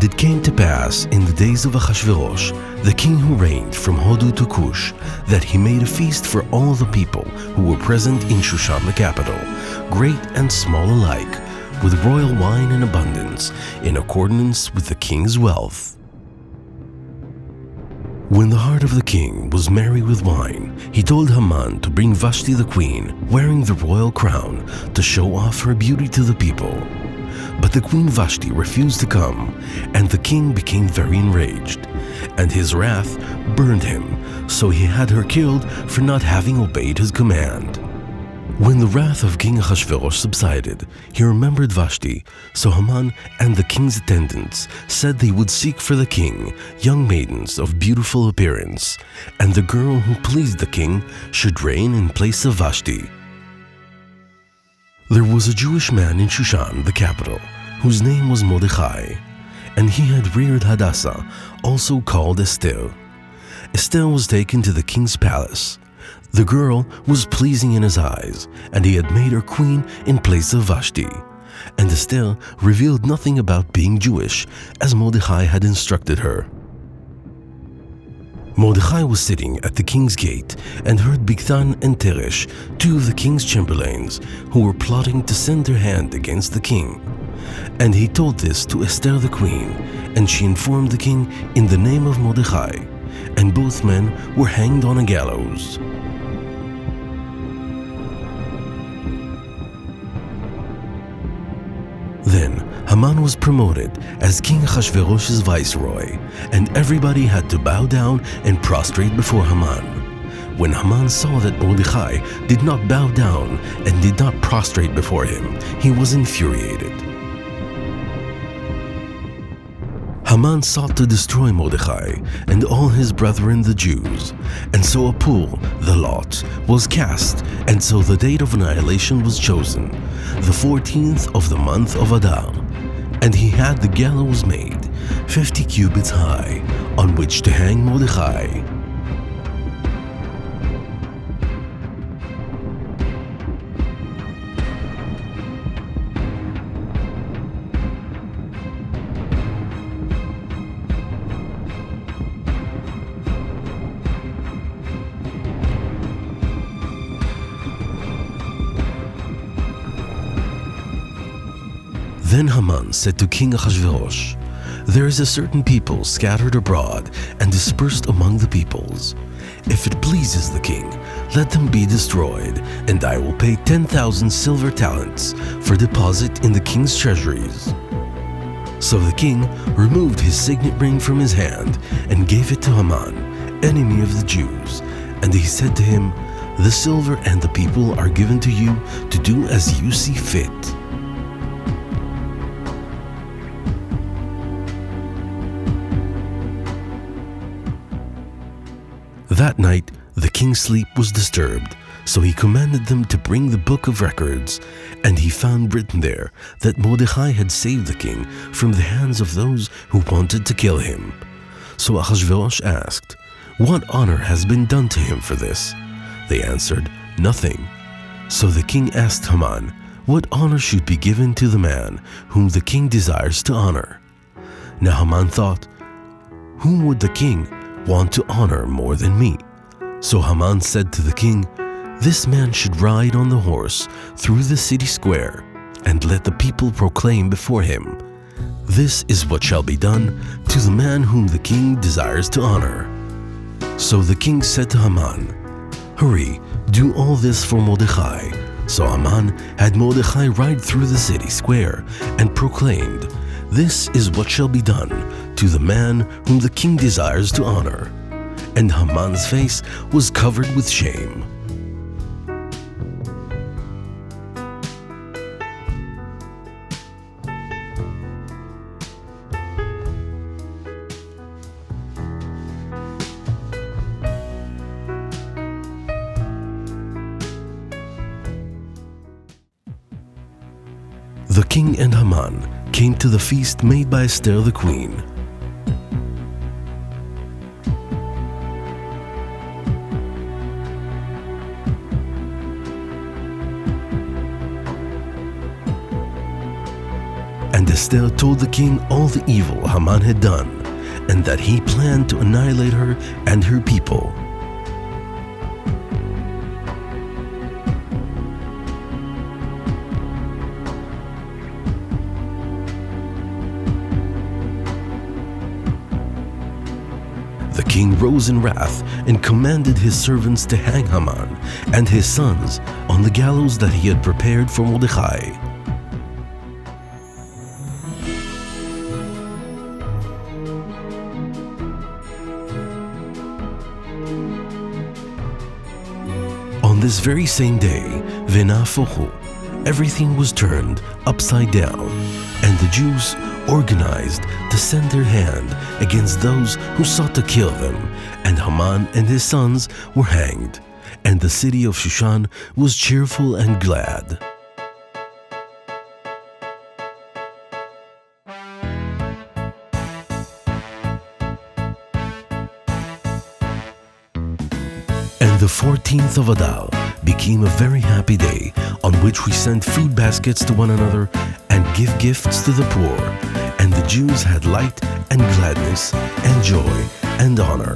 And it came to pass in the days of Ahasuerus, the king who reigned from Hodu to Cush, that he made a feast for all the people who were present in Shushan the capital, great and small alike, with royal wine in abundance, in accordance with the king's wealth. When the heart of the king was merry with wine, he told Haman to bring Vashti the queen, wearing the royal crown, to show off her beauty to the people. But the queen Vashti refused to come, and the king became very enraged, and his wrath burned him, so he had her killed for not having obeyed his command. When the wrath of King Ahasuerus subsided, he remembered Vashti, so Haman and the king's attendants said they would seek for the king young maidens of beautiful appearance, and the girl who pleased the king should reign in place of Vashti. There was a Jewish man in Shushan, the capital, whose name was Mordecai, and he had reared Hadassah, also called Esther. Esther was taken to the king's palace. The girl was pleasing in his eyes, and he had made her queen in place of Vashti. And Esther revealed nothing about being Jewish, as Mordecai had instructed her. Mordecai was sitting at the king's gate and heard Bigthan and Teresh, two of the king's chamberlains, who were plotting to send their hand against the king. And he told this to Esther the queen, and she informed the king in the name of Mordecai, and both men were hanged on a gallows. Then Haman was promoted as King Ahasuerus' viceroy, and everybody had to bow down and prostrate before Haman. When Haman saw that Mordecai did not bow down and did not prostrate before him, he was infuriated. Haman sought to destroy Mordecai and all his brethren the Jews, and so a pool, the lot, was cast, and so the date of annihilation was chosen, the 14th of the month of Adar. And he had the gallows made, 50 cubits high, on which to hang Mordecai. Then Haman said to King Ahasuerus, "There is a certain people scattered abroad and dispersed among the peoples. If it pleases the king, let them be destroyed, and I will pay 10,000 silver talents for deposit in the king's treasuries." So the king removed his signet ring from his hand and gave it to Haman, enemy of the Jews. And he said to him, "The silver and the people are given to you to do as you see fit." That night, the king's sleep was disturbed, so he commanded them to bring the book of records, and he found written there that Mordecai had saved the king from the hands of those who wanted to kill him. So Ahasuerus asked, "What honor has been done to him for this?" They answered, "Nothing." So the king asked Haman, "What honor should be given to the man whom the king desires to honor?" Now Haman thought, "Whom would the king want to honor more than me?" So Haman said to the king, "This man should ride on the horse through the city square, and let the people proclaim before him, 'This is what shall be done to the man whom the king desires to honor.'" So the king said to Haman, "Hurry, do all this for Mordecai." So Haman had Mordecai ride through the city square and proclaimed, "This is what shall be done to the man whom the king desires to honor." And Haman's face was covered with shame. The king and Haman came to the feast made by Esther the queen. And Esther told the king all the evil Haman had done, and that he planned to annihilate her and her people. The king rose in wrath and commanded his servants to hang Haman and his sons on the gallows that he had prepared for Mordecai. On this very same day, V'nafochu, everything was turned upside down, and the Jews organized to send their hand against those who sought to kill them, and Haman and his sons were hanged, and the city of Shushan was cheerful and glad. And the 14th of Adar became a very happy day, on which we send food baskets to one another and give gifts to the poor. And the Jews had light and gladness and joy and honor.